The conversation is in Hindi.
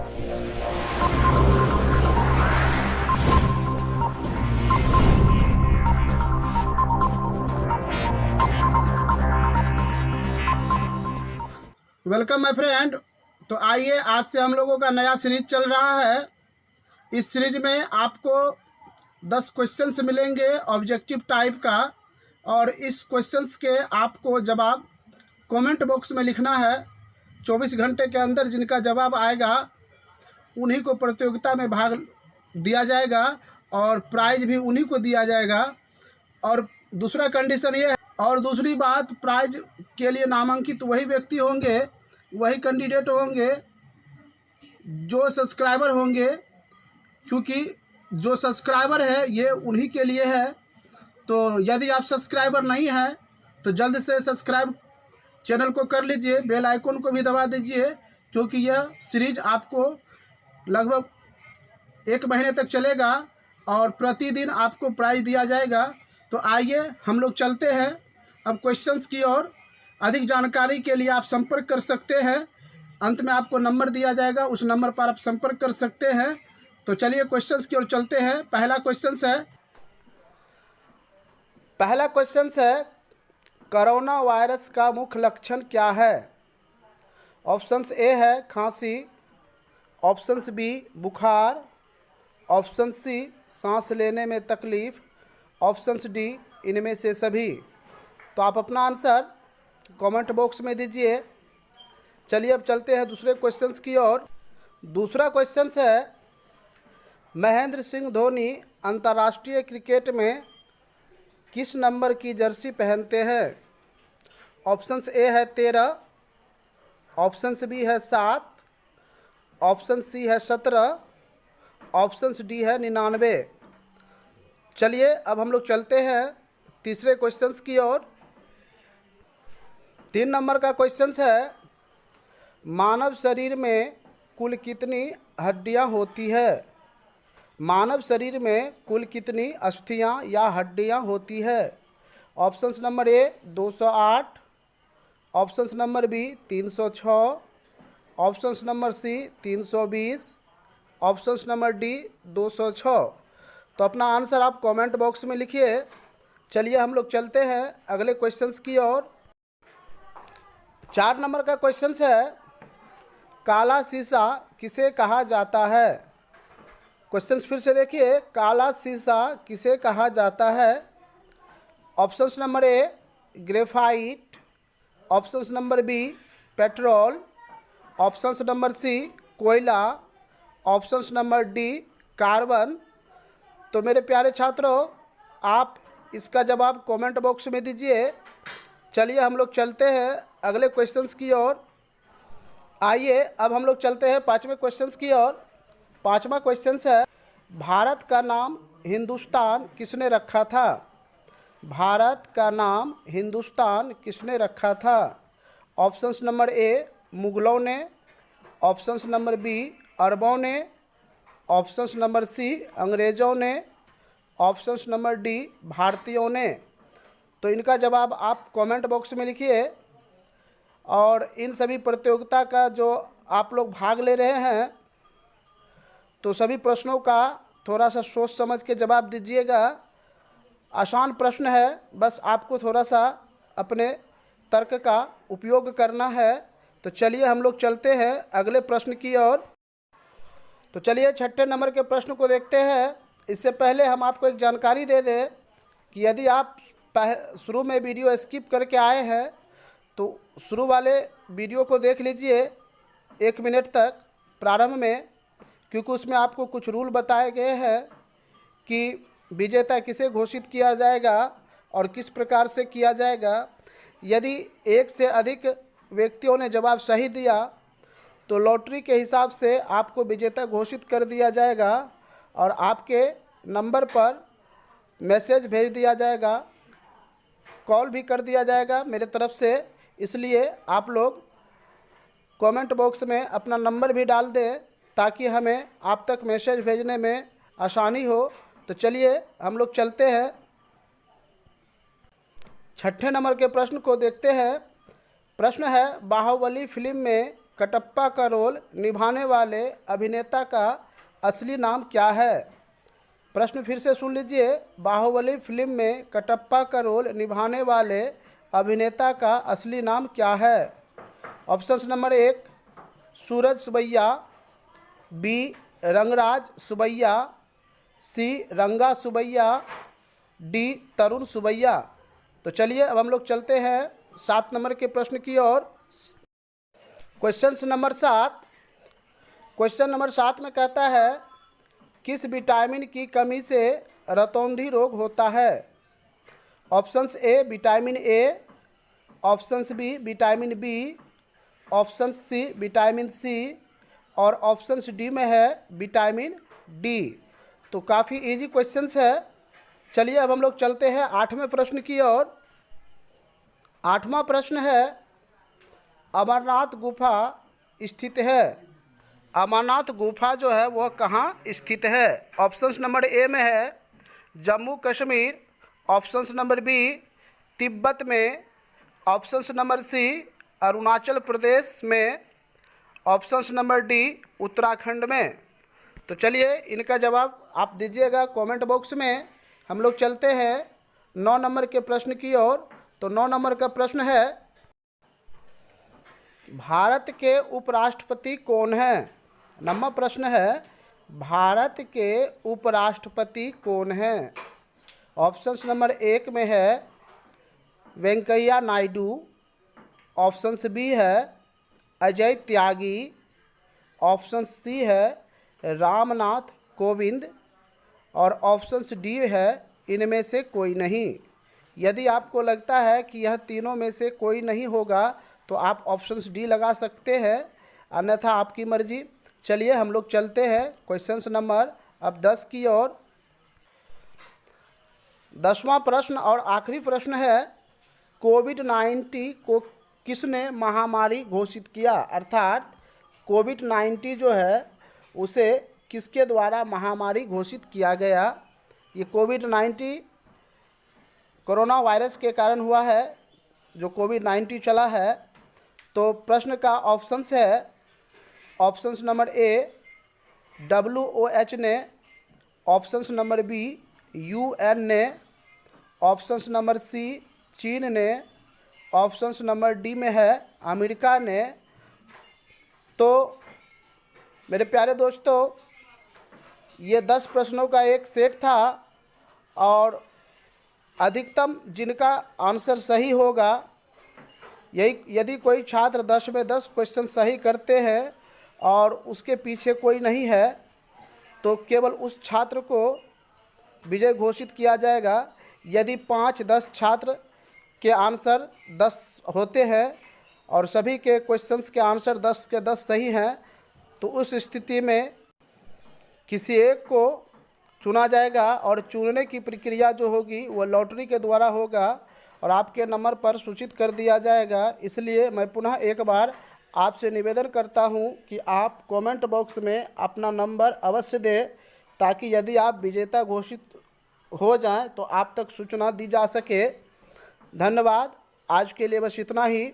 Welcome my friend. तो आइए, आज से हम लोगों का नया सीरीज चल रहा है। इस सीरीज में आपको 10 क्वेश्चंस मिलेंगे ऑब्जेक्टिव टाइप का, और इस क्वेश्चंस के आपको जवाब कमेंट बॉक्स में लिखना है। 24 घंटे के अंदर जिनका जवाब आएगा उन्हीं को प्रतियोगिता में भाग दिया जाएगा और प्राइज भी उन्हीं को दिया जाएगा। और दूसरा कंडीशन ये है, और दूसरी बात, प्राइज के लिए नामांकित वही व्यक्ति होंगे, वही कैंडिडेट होंगे जो सब्सक्राइबर होंगे, क्योंकि जो सब्सक्राइबर है ये उन्हीं के लिए है। तो यदि आप सब्सक्राइबर नहीं हैं तो जल्द से सब्सक्राइब चैनल को कर लीजिए, बेल आइकन को भी दबा दीजिए, क्योंकि यह सीरीज आपको लगभग 1 महीने तक चलेगा और प्रतिदिन आपको प्राइज दिया जाएगा। तो आइए हम लोग चलते हैं अब क्वेश्चंस की ओर। अधिक जानकारी के लिए आप संपर्क कर सकते हैं, अंत में आपको नंबर दिया जाएगा, उस नंबर पर आप संपर्क कर सकते हैं। तो चलिए क्वेश्चंस की ओर चलते हैं। पहला क्वेश्चन है कोरोना वायरस का मुख्य लक्षण क्या है? ऑप्शंस ए है खांसी, ऑप्शंस बी बुखार, ऑप्शन सी सांस लेने में तकलीफ, ऑप्शंस डी इनमें से सभी। तो आप अपना आंसर कमेंट बॉक्स में दीजिए। चलिए अब चलते हैं दूसरे क्वेश्चंस की ओर। दूसरा क्वेश्चन है महेंद्र सिंह धोनी अंतर्राष्ट्रीय क्रिकेट में किस नंबर की जर्सी पहनते हैं? ऑप्शंस ए है 13, ऑप्शंस बी है 7, ऑप्शन सी है 17, ऑप्शंस डी है 99। चलिए अब हम लोग चलते हैं तीसरे क्वेश्चंस की ओर। 3 नंबर का क्वेश्चन है मानव शरीर में कुल कितनी हड्डियां होती है? मानव शरीर में कुल कितनी अस्थियां या हड्डियां होती है? Options number A 208, options number B 306, options number C 320, options number D 206। तो अपना आंसर आप कमेंट बॉक्स में लिखिए। चलिए हम लोग चलते हैं अगले क्वेश्चंस की ओर। 4 नंबर का क्वेश्चन है काला शीशा किसे कहा जाता है? क्वेश्चन फिर से देखिए, काला शीशा किसे कहा जाता है? Options number A graphite, options number B petrol, options number C कोयला, ऑप्शंस नंबर डी कार्बन। तो मेरे प्यारे छात्रों, आप इसका जवाब कमेंट बॉक्स में दीजिए। चलिए हम लोग चलते हैं अगले क्वेश्चंस की ओर। आइए अब हम लोग चलते हैं 5वें क्वेश्चंस की ओर। 5वां क्वेश्चन है भारत का नाम हिंदुस्तान किसने रखा था? भारत का नाम हिंदुस्तान किसने रखा था? ऑप्शंस नंबर ए मुगलों ने, ऑप्शंस नंबर बी अरबों ने, ऑप्शंस नंबर सी अंग्रेज़ों ने, ऑप्शंस नंबर डी भारतीयों ने। तो इनका जवाब आप कमेंट बॉक्स में लिखिए। और इन सभी प्रतियोगिता का जो आप लोग भाग ले रहे हैं तो सभी प्रश्नों का थोड़ा सा सोच समझ के जवाब दीजिएगा। आसान प्रश्न है, बस आपको थोड़ा सा अपने तर्क का उपयोग करना है। तो चलिए हम लोग चलते हैं अगले प्रश्न की ओर। तो चलिए 6ठे नंबर के प्रश्न को देखते हैं। इससे पहले हम आपको एक जानकारी दे दें कि यदि आप शुरू में वीडियो स्किप करके आए हैं तो शुरू वाले वीडियो को देख लीजिए 1 मिनट तक प्रारंभ में, क्योंकि उसमें आपको कुछ रूल बताए गए हैं कि विजेता किसे घोषित किया जाएगा और किस प्रकार से किया जाएगा। यदि 1 से अधिक व्यक्तियों ने जवाब सही दिया तो लॉटरी के हिसाब से आपको विजेता घोषित कर दिया जाएगा और आपके नंबर पर मैसेज भेज दिया जाएगा, कॉल भी कर दिया जाएगा मेरे तरफ से। इसलिए आप लोग कमेंट बॉक्स में अपना नंबर भी डाल दें ताकि हमें आप तक मैसेज भेजने में आसानी हो। तो चलिए हम लोग चलते हैं 6ठे नंबर के प्रश्न को देखते हैं। प्रश्न है बाहुबली फिल्म में कटप्पा का रोल निभाने वाले अभिनेता का असली नाम क्या है? प्रश्न फिर से सुन लीजिए। बाहुबली फिल्म में कटप्पा का रोल निभाने वाले अभिनेता का असली नाम क्या है? ऑप्शन नंबर 1 सूरज सुबैया, बी रंगराज सुबैया, सी रंगा सुबैया, डी तरुण सुबैया। तो चलिए अब हम लोग चलते हैं 7 नंबर के प्रश्न की ओर। क्वेश्चन नंबर 7 में कहता है किस विटामिन की कमी से रतौंधी रोग होता है? Options A vitamin A, options B vitamin B, option C vitamin C और ऑप्शंस डी में है विटामिन डी। तो काफ़ी इजी क्वेश्चंस है। चलिए अब हम लोग चलते हैं 8वें प्रश्न की ओर। 8वां प्रश्न है अमरनाथ गुफा स्थित है। अमरनाथ गुफा जो है वह कहाँ स्थित है? ऑप्शंस नंबर ए में है Jammu Kashmir, options number B Tibet में, options number C Arunachal Pradesh में, ऑप्शंस नंबर डी उत्तराखंड में। तो चलिए इनका जवाब आप दीजिएगा कमेंट बॉक्स में। हम लोग चलते हैं 9 नंबर के प्रश्न की ओर। तो 9 नंबर का प्रश्न है भारत के उपराष्ट्रपति कौन हैं? नंबर प्रश्न है भारत के उपराष्ट्रपति कौन हैं? ऑप्शंस नंबर 1 में है वेंकैया नायडू, ऑप्शंस बी है अजय त्यागी, ऑप्शन सी है रामनाथ कोविंद और ऑप्शंस डी है इनमें से कोई नहीं। यदि आपको लगता है कि यह तीनों में से कोई नहीं होगा तो आप ऑप्शंस डी लगा सकते हैं, अन्यथा आपकी मर्जी। चलिए हम लोग चलते हैं क्वेश्चन नंबर अब 10 की ओर। 10वां प्रश्न और आखिरी प्रश्न है कोविड-19 को किसने महामारी घोषित किया? अर्थात कोविड-19 जो है उसे किसके द्वारा महामारी घोषित किया गया? ये कोविड-19 कोरोना वायरस के कारण हुआ है जो कोविड-19 चला है। तो प्रश्न का ऑप्शंस है ऑप्शंस नंबर ए WHO ने, ऑप्शंस नंबर बी UN ने, ऑप्शंस नंबर सी चीन ने, ऑप्शंस नंबर डी में है अमेरिका ने। तो मेरे प्यारे दोस्तों ये 10 प्रश्नों का एक सेट था और अधिकतम जिनका आंसर सही होगा, यही यदि कोई छात्र 10 में 10 क्वेश्चन सही करते हैं और उसके पीछे कोई नहीं है तो केवल उस छात्र को विजय घोषित किया जाएगा। यदि 5-10 छात्र के आंसर 10 होते हैं और सभी के क्वेश्चंस के आंसर 10 के 10 सही हैं तो उस स्थिति में किसी एक को चुना जाएगा और चुनने की प्रक्रिया जो होगी वह लॉटरी के द्वारा होगा और आपके नंबर पर सूचित कर दिया जाएगा। इसलिए मैं पुनः एक बार आपसे निवेदन करता हूं कि आप कमेंट बॉक्स में अपना नंबर अवश्य दें ताकि यदि आप विजेता घोषित हो जाएं तो आप तक सूचना दी जा सके। धन्यवाद। आज के लिए बस इतना ही।